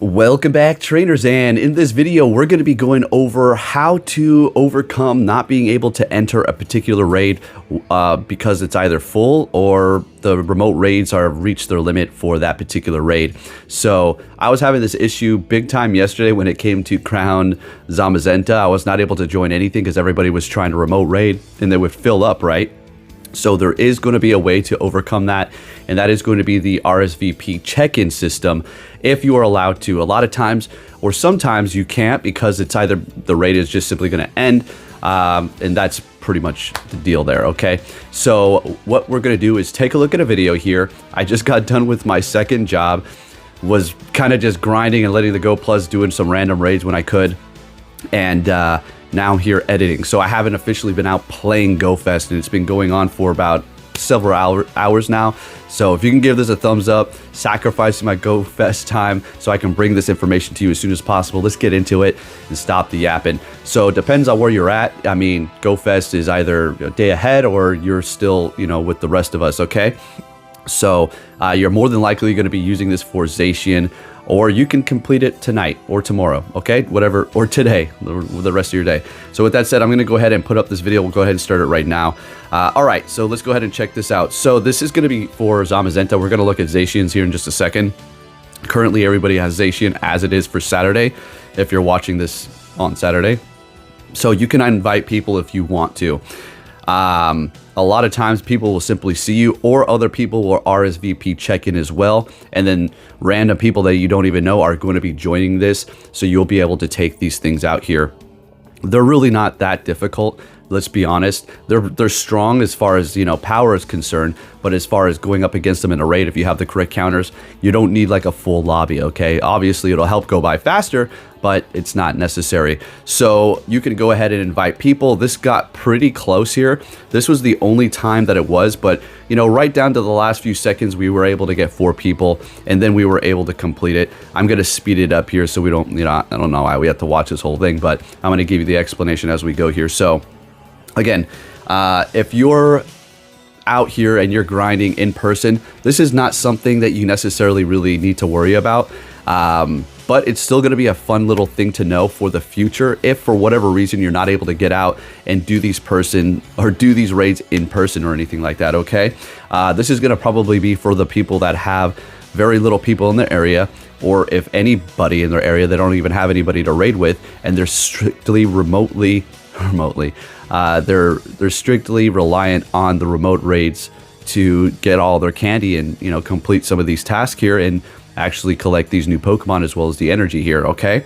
Welcome back, trainers, and in this video we're going to be going over how to overcome not being able to enter a particular raid because it's either full or the remote raids are reached their limit for that particular raid. So I was having this issue big time yesterday when it came to Crown Zamazenta. I was not able to join anything because everybody was trying to remote raid and they would fill up, right? So there is going to be a way to overcome that, and that is going to be the RSVP check-in system if you are allowed to. A lot of times, or sometimes you can't because it's either the raid is just simply going to end, and that's pretty much the deal there, okay? So what we're going to do is take a look at a video here. I just got done with my second job, was kind of just grinding and letting the Go Plus doing some random raids when I could, and now I'm here editing. So I haven't officially been out playing GoFest, and it's been going on for about several hours now. So if you can give this a thumbs up, sacrificing my GoFest time so I can bring this information to you as soon as possible. Let's get into it and stop the yapping. So it depends on where you're at. I mean, GoFest is either a day ahead or you're still, with the rest of us, okay? So you're more than likely going to be using this for Zacian, or you can complete it tonight or tomorrow, okay? Whatever, or today, the rest of your day. So with that said, I'm going to go ahead and put up this video. We'll go ahead and start it right now. All right, so let's go ahead and check this out. So this is going to be for Zamazenta. We're going to look at Zacians here in just a second. Currently, everybody has Zacian as it is for Saturday, if you're watching this on Saturday. So you can invite people if you want to. A lot of times people will simply see you, or other people will RSVP check in as well, and then random people that you don't even know are going to be joining this, so you'll be able to take these things out here. They're really not that difficult. Let's be honest. They're strong as far as, power is concerned, but as far as going up against them in a raid, if you have the correct counters, you don't need like a full lobby, okay? Obviously, it'll help go by faster, but it's not necessary. So you can go ahead and invite people. This got pretty close here. This was the only time that it was, but right down to the last few seconds, we were able to get 4 people, and then we were able to complete it. I'm going to speed it up here so we don't, I don't know why we have to watch this whole thing, but I'm going to give you the explanation as we go here. So again, if you're out here and you're grinding in person, this is not something that you necessarily really need to worry about. But it's still going to be a fun little thing to know for the future if for whatever reason you're not able to get out and do these raids in person or anything like that, okay? This is going to probably be for the people that have very little people in their area, or if anybody in their area, they don't even have anybody to raid with, and they're strictly they're strictly reliant on the remote raids to get all their candy and complete some of these tasks here and actually collect these new Pokemon as well as the energy here, okay?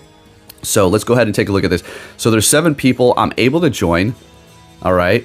So let's go ahead and take a look at this. So there's 7 people I'm able to join, all right,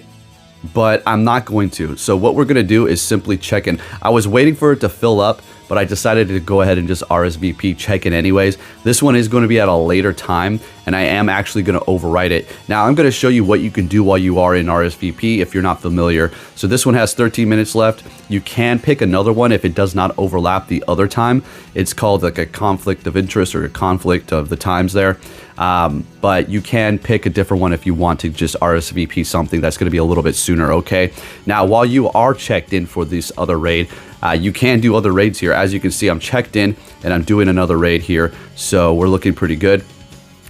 but I'm not going to. So what we're going to do is simply check in. I was waiting for it to fill up, but I decided to go ahead and just RSVP check in anyways. This one is going to be at a later time, and I am actually going to overwrite it. Now I'm going to show you what you can do while you are in RSVP if you're not familiar. So this one has 13 minutes left. You can pick another one if it does not overlap the other time. It's called like a conflict of interest or a conflict of the times there. But you can pick a different one if you want to just RSVP something that's going to be a little bit sooner, okay? Now, while you are checked in for this other raid, you can do other raids here. As you can see, I'm checked in and I'm doing another raid here. So we're looking pretty good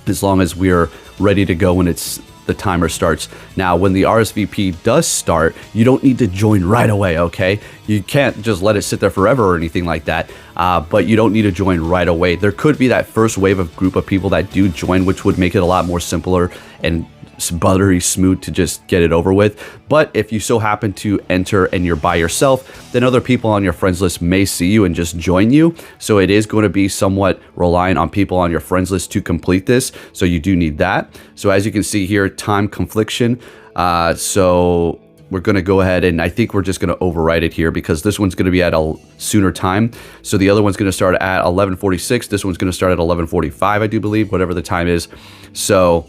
as long as we're ready to go when the timer starts. Now, when the RSVP does start, you don't need to join right away, okay? You can't just let it sit there forever or anything like that, but you don't need to join right away. There could be that first wave of group of people that do join, which would make it a lot more simpler and buttery smooth to just get it over with. But if you so happen to enter and you're by yourself, then other people on your friends list may see you and just join you. So it is going to be somewhat reliant on people on your friends list to complete this. So you do need that. So as you can see here, time confliction. So we're going to go ahead and I think we're just going to overwrite it here because this one's going to be at a sooner time. So the other one's going to start at 11:46. This one's going to start at 11:45, I do believe, whatever the time is. So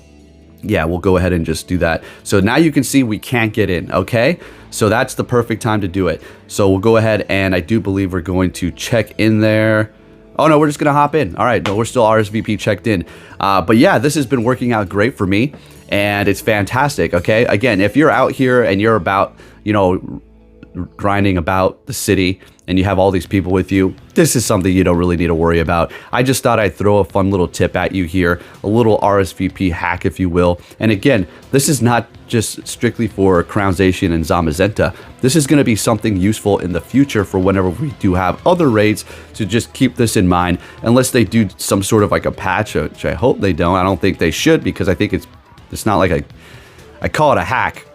yeah, we'll go ahead and just do that. So now you can see we can't get in, okay? So that's the perfect time to do it. So we'll go ahead and I do believe we're going to check in there. Oh no, we're just gonna hop in. All right, no, we're still RSVP checked in. But yeah, this has been working out great for me and it's fantastic, okay? Again, if you're out here and you're about, grinding about the city and you have all these people with you, this is something you don't really need to worry about. I just thought I'd throw a fun little tip at you here, a little RSVP hack, if you will. And again, this is not just strictly for Crownzation and Zamazenta. This is going to be something useful in the future for whenever we do have other raids, so just keep this in mind, unless they do some sort of like a patch, which I hope they don't. I don't think they should, because I think it's not like I call it a hack.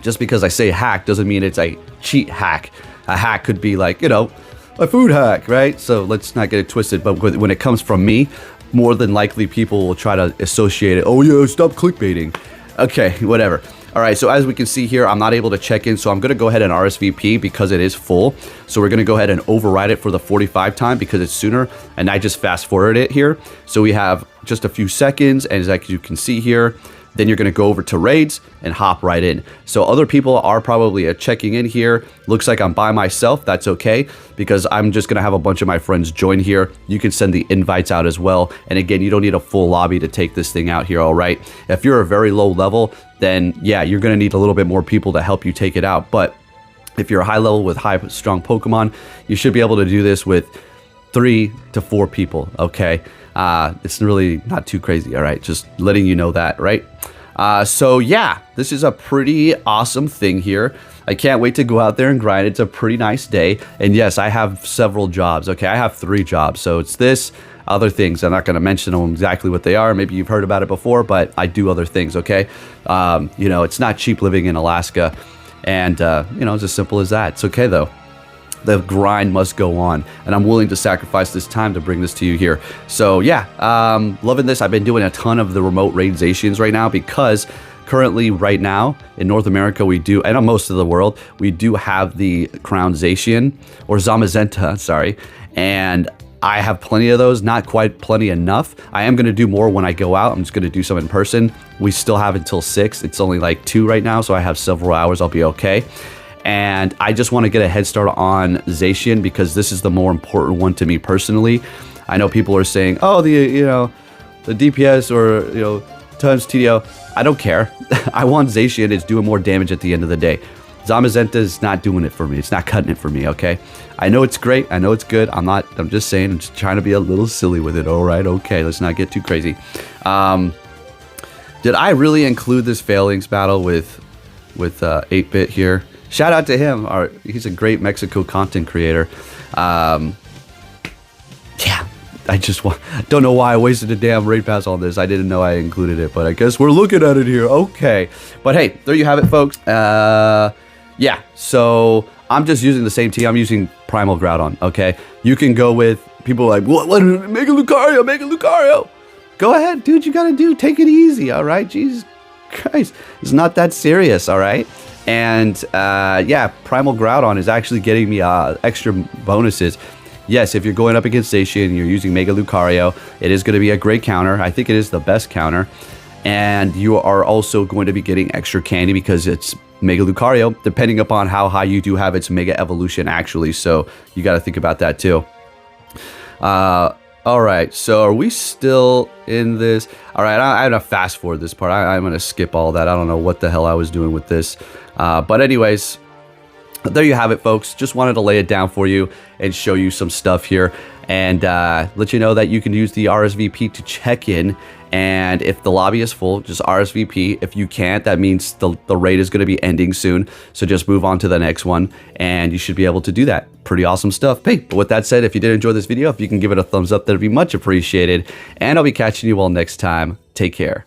Just because I say hack doesn't mean it's a cheat hack. A hack could be like, you know, a food hack, right? So let's not get it twisted. But when it comes from me, more than likely people will try to associate it. Oh yeah, stop clickbaiting. Okay, whatever. All right, so as we can see here, I'm not able to check in, so I'm gonna go ahead and RSVP because it is full. So we're gonna go ahead and override it for the 45 time because it's sooner, and I just fast forward it here. So we have just a few seconds, and as you can see here, then you're gonna go over to raids and hop right in. So other people are probably checking in here. Looks like I'm by myself. That's okay, because I'm just gonna have a bunch of my friends join here. You can send the invites out as well. And again, you don't need a full lobby to take this thing out here, all right? If you're a very low level, then yeah, you're gonna need a little bit more people to help you take it out. But if you're a high level with high strong Pokemon, you should be able to do this with 3 to 4 people, okay? It's really not too crazy, all right? Just letting you know that, right? So yeah, this is a pretty awesome thing here. I can't wait to go out there and grind. It's a pretty nice day. And yes, I have several jobs, okay? I have 3 jobs. So it's this, other things. I'm not going to mention them exactly what they are. Maybe you've heard about it before, but I do other things, okay? You know, it's not cheap living in Alaska. And, you know, it's as simple as that. It's okay, though. The grind must go on, and I'm willing to sacrifice this time to bring this to you here. So yeah, loving this. I've been doing a ton of the remote raidzations right now, because currently right now in North America we do, and on most of the world, we do have the Crownzation, or Zamazenta, sorry, and I have plenty of those, not quite plenty enough. I am going to do more when I go out. I'm just going to do some in person. We still have until 6. It's only like 2 right now, so I have several hours. I'll be okay. And I just want to get a head start on Zacian, because this is the more important one to me personally. I know people are saying, oh, the DPS or, times TDO. I don't care. I want Zacian. It's doing more damage at the end of the day. Zamazenta is not doing it for me. It's not cutting it for me, okay? I know it's great. I know it's good. I'm just saying, I'm just trying to be a little silly with it. All right, okay. Let's not get too crazy. Did I really include this Failings battle with 8-Bit here? Shout out to him. He's a great Mexico content creator. Yeah, I just don't know why I wasted a damn raid pass on this. I didn't know I included it, but I guess we're looking at it here. Okay. But hey, there you have it, folks. Yeah, so I'm just using the same team. I'm using Primal Groudon, okay? You can go with people like, what, Mega Lucario. Go ahead, dude, you gotta take it easy, all right? Jesus Christ. It's not that serious, all right? And yeah, Primal Groudon is actually getting me extra bonuses. Yes, if you're going up against Zacian and you're using Mega Lucario, it is going to be a great counter. I think it is the best counter. And you are also going to be getting extra candy because it's Mega Lucario, depending upon how high you do have its Mega Evolution, actually. So you got to think about that too. All right, so are we still in this? All right, I'm going to fast forward this part. I'm going to skip all that. I don't know what the hell I was doing with this. But anyways, there you have it, folks. Just wanted to lay it down for you and show you some stuff here. And let you know that you can use the RSVP to check in. And if the lobby is full, just RSVP. If you can't, that means the raid is going to be ending soon. So just move on to the next one, and you should be able to do that. Pretty awesome stuff. Hey, but with that said, if you did enjoy this video, if you can give it a thumbs up, that'd be much appreciated. And I'll be catching you all next time. Take care.